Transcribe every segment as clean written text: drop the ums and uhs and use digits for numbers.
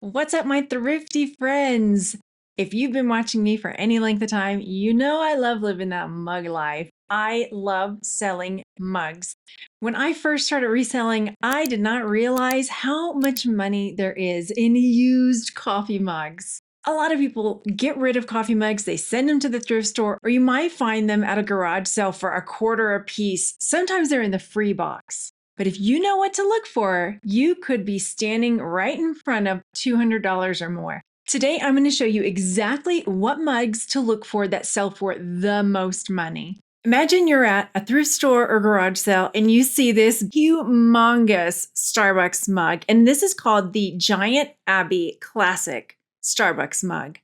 What's up, my thrifty friends? If you've been watching me for any length of time, you know I love living that mug life. I love selling mugs. When I first started reselling, I did not realize how much money there is in used coffee mugs. A lot of people get rid of coffee mugs, they send them to the thrift store, or you might find them at a garage sale for a quarter a piece. Sometimes they're in the free box. But if you know what to look for, you could be standing right in front of $200 or more. Today, I'm going to show you exactly what mugs to look for that sell for the most money. Imagine you're at a thrift store or garage sale and you see this humongous Starbucks mug, and this is called the Giant Abbey Classic Starbucks mug.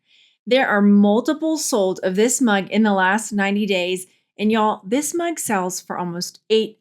There are multiple sold of this mug in the last 90 days, and y'all, this mug sells for almost $800.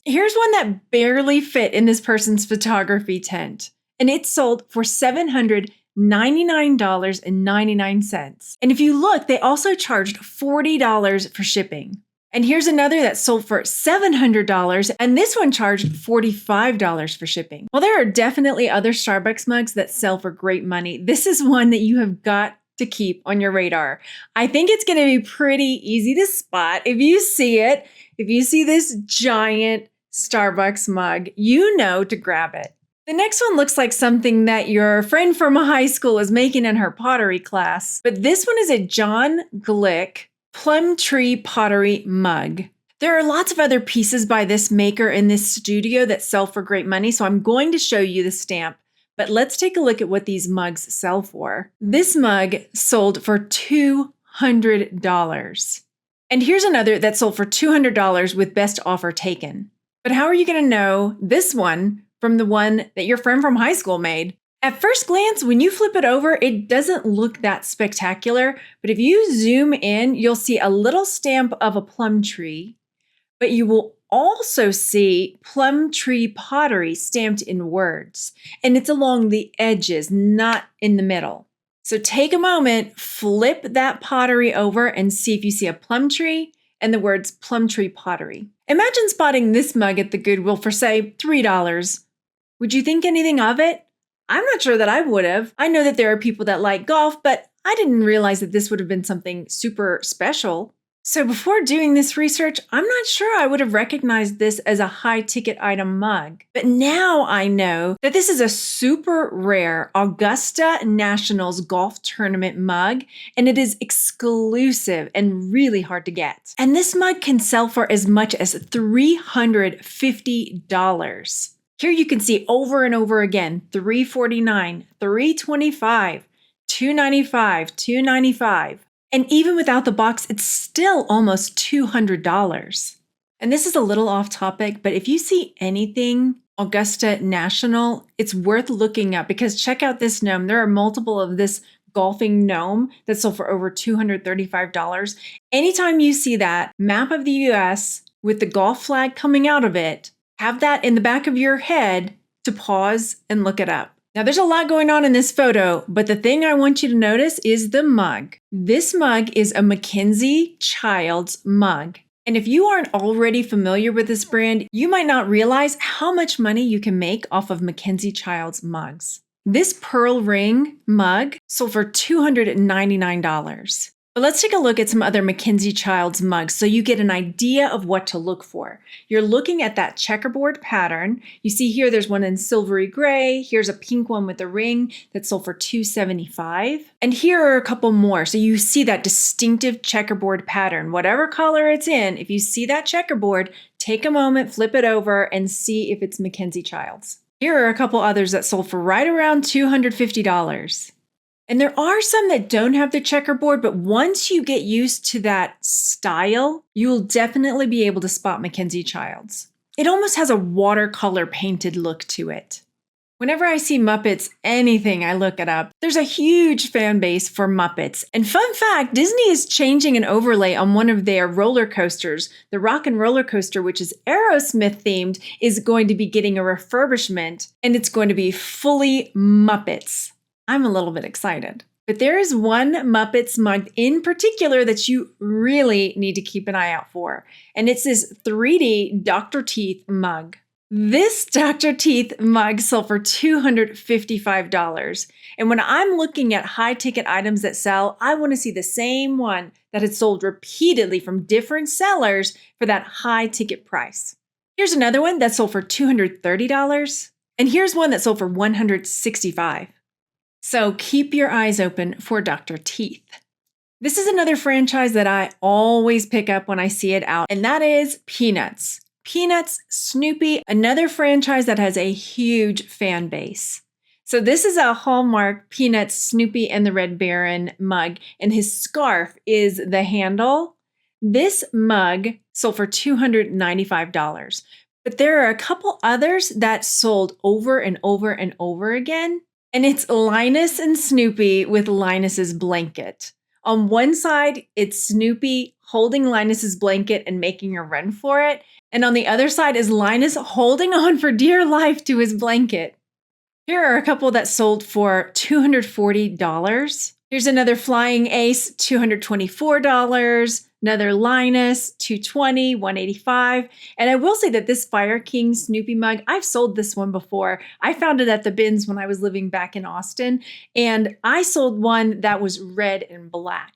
Here's one that barely fit in this person's photography tent, and it sold for $799.99. And if you look, they also charged $40 for shipping. And here's another that sold for $700, and this one charged $45 for shipping. Well, there are definitely other Starbucks mugs that sell for great money. This is one that you have got to keep on your radar. I think it's going to be pretty easy to spot if you see it. If you see this giant Starbucks mug, you know to grab it. The next one looks like something that your friend from high school is making in her pottery class, but this one is a John Glick plum tree pottery mug. There are lots of other pieces by this maker in this studio that sell for great money, so I'm going to show you the stamp. But let's take a look at what these mugs sell for. This mug sold for $200. And here's another that sold for $200 with best offer taken. But how are you going to know this one from the one that your friend from high school made? At first glance, when you flip it over, it doesn't look that spectacular. But if you zoom in, you'll see a little stamp of a plum tree. But you will also see plum tree pottery stamped in words. And it's along the edges, not in the middle. So take a moment, flip that pottery over and see if you see a plum tree and the words plum tree pottery. Imagine spotting this mug at the Goodwill for, say, $3. Would you think anything of it? I'm not sure that I would have. I know that there are people that like golf, but I didn't realize that this would have been something super special. So before doing this research, I'm not sure I would have recognized this as a high-ticket item mug. But now I know that this is a super rare Augusta National's golf tournament mug, and it is exclusive and really hard to get. And this mug can sell for as much as $350. Here you can see over and over again, $349, $325, $295, $295. And even without the box, it's still almost $200. And this is a little off topic, but if you see anything Augusta National, it's worth looking up because check out this gnome. There are multiple of this golfing gnome that sold for over $235. Anytime you see that map of the US with the golf flag coming out of it, have that in the back of your head to pause and look it up. Now, there's a lot going on in this photo, but the thing I want you to notice is the mug. This mug is a McKenzie-Childs mug. And if you aren't already familiar with this brand, you might not realize how much money you can make off of McKenzie-Childs mugs. This pearl ring mug sold for $299. But let's take a look at some other McKenzie-Childs mugs so you get an idea of what to look for. You're looking at that checkerboard pattern. You see here there's one in silvery gray. Here's a pink one with a ring that sold for $275. And here are a couple more. So you see that distinctive checkerboard pattern. Whatever color it's in, if you see that checkerboard, take a moment, flip it over, and see if it's McKenzie-Childs. Here are a couple others that sold for right around $250. And there are some that don't have the checkerboard, but once you get used to that style, you will definitely be able to spot McKenzie-Childs. It almost has a watercolor painted look to it. Whenever I see Muppets, anything, I look it up. There's a huge fan base for Muppets. And fun fact, Disney is changing an overlay on one of their roller coasters. The Rock and Roller Coaster, which is Aerosmith themed, is going to be getting a refurbishment, and it's going to be fully Muppets. I'm a little bit excited. But there is one Muppets mug in particular that you really need to keep an eye out for. And it's this 3D Dr. Teeth mug. This Dr. Teeth mug sold for $255. And when I'm looking at high ticket items that sell, I want to see the same one that had sold repeatedly from different sellers for that high ticket price. Here's another one that sold for $230. And here's one that sold for $165. So keep your eyes open for Dr. Teeth. This is another franchise that I always pick up when I see it out, and that is Peanuts. Peanuts, Snoopy, another franchise that has a huge fan base. So this is a Hallmark Peanuts, Snoopy, and the Red Baron mug, and his scarf is the handle. This mug sold for $295. But there are a couple others that sold over and over and over again. And it's Linus and Snoopy with Linus's blanket. On one side, it's Snoopy holding Linus's blanket and making a run for it. And on the other side is Linus holding on for dear life to his blanket. Here are a couple that sold for $240. Here's another Flying Ace, $224. Another Linus, $220, $185. And I will say that this Fire King Snoopy mug, I've sold this one before. I found it at the bins when I was living back in Austin. And I sold one that was red and black.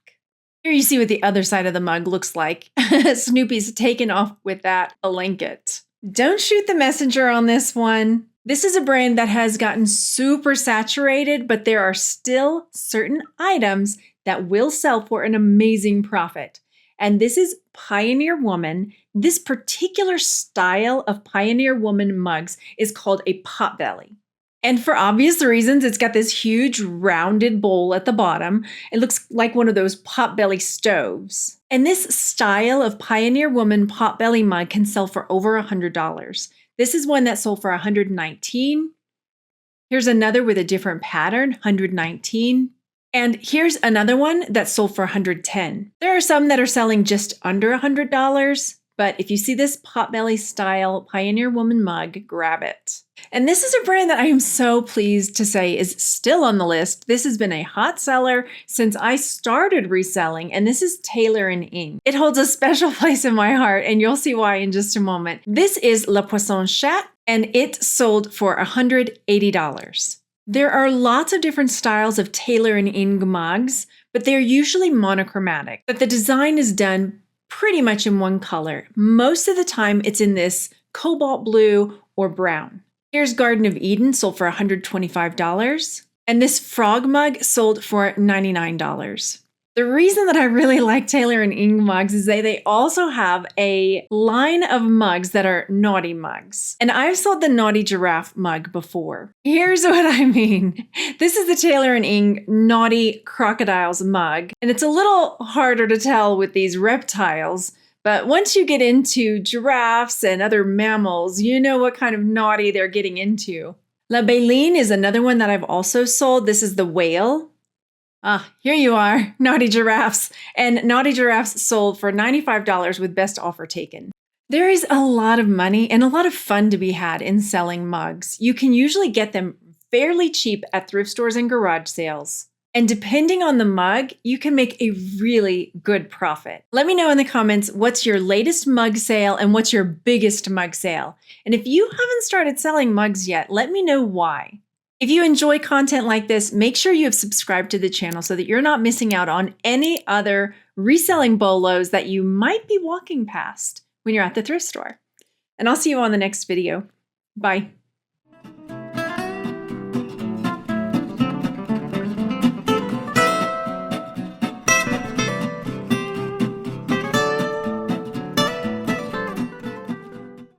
Here you see what the other side of the mug looks like. Snoopy's taken off with that blanket. Don't shoot the messenger on this one. This is a brand that has gotten super saturated, but there are still certain items that will sell for an amazing profit. And this is Pioneer Woman. This particular style of Pioneer Woman mugs is called a potbelly. And for obvious reasons, it's got this huge rounded bowl at the bottom. It looks like one of those potbelly stoves. And this style of Pioneer Woman potbelly mug can sell for over $100. This is one that sold for $119. Here's another with a different pattern, $119. And here's another one that sold for $110. There are some that are selling just under $100, but if you see this potbelly style Pioneer Woman mug, grab it. And this is a brand that I am so pleased to say is still on the list. This has been a hot seller since I started reselling, and this is Taylor & Ing. It holds a special place in my heart, and you'll see why in just a moment. This is Le Poisson Chat, and it sold for $180. There are lots of different styles of Taylor & Ing mugs, but they're usually monochromatic. But the design is done pretty much in one color. Most of the time, it's in this cobalt blue or brown. Here's Garden of Eden, sold for $125. And this frog mug sold for $99. The reason that I really like Taylor & Ing mugs is they also have a line of mugs that are naughty mugs. And I've sold the Naughty Giraffe mug before. Here's what I mean. This is the Taylor & Ing Naughty Crocodiles mug. And it's a little harder to tell with these reptiles. But once you get into giraffes and other mammals, you know what kind of naughty they're getting into. La Baleen is another one that I've also sold. This is the whale. Here you are, Naughty Giraffes. And Naughty Giraffes sold for $95 with best offer taken. There is a lot of money and a lot of fun to be had in selling mugs. You can usually get them fairly cheap at thrift stores and garage sales. And depending on the mug, you can make a really good profit. Let me know in the comments what's your latest mug sale and what's your biggest mug sale. And if you haven't started selling mugs yet, let me know why. If you enjoy content like this, make sure you have subscribed to the channel so that you're not missing out on any other reselling bolos that you might be walking past when you're at the thrift store. And I'll see you on the next video. Bye.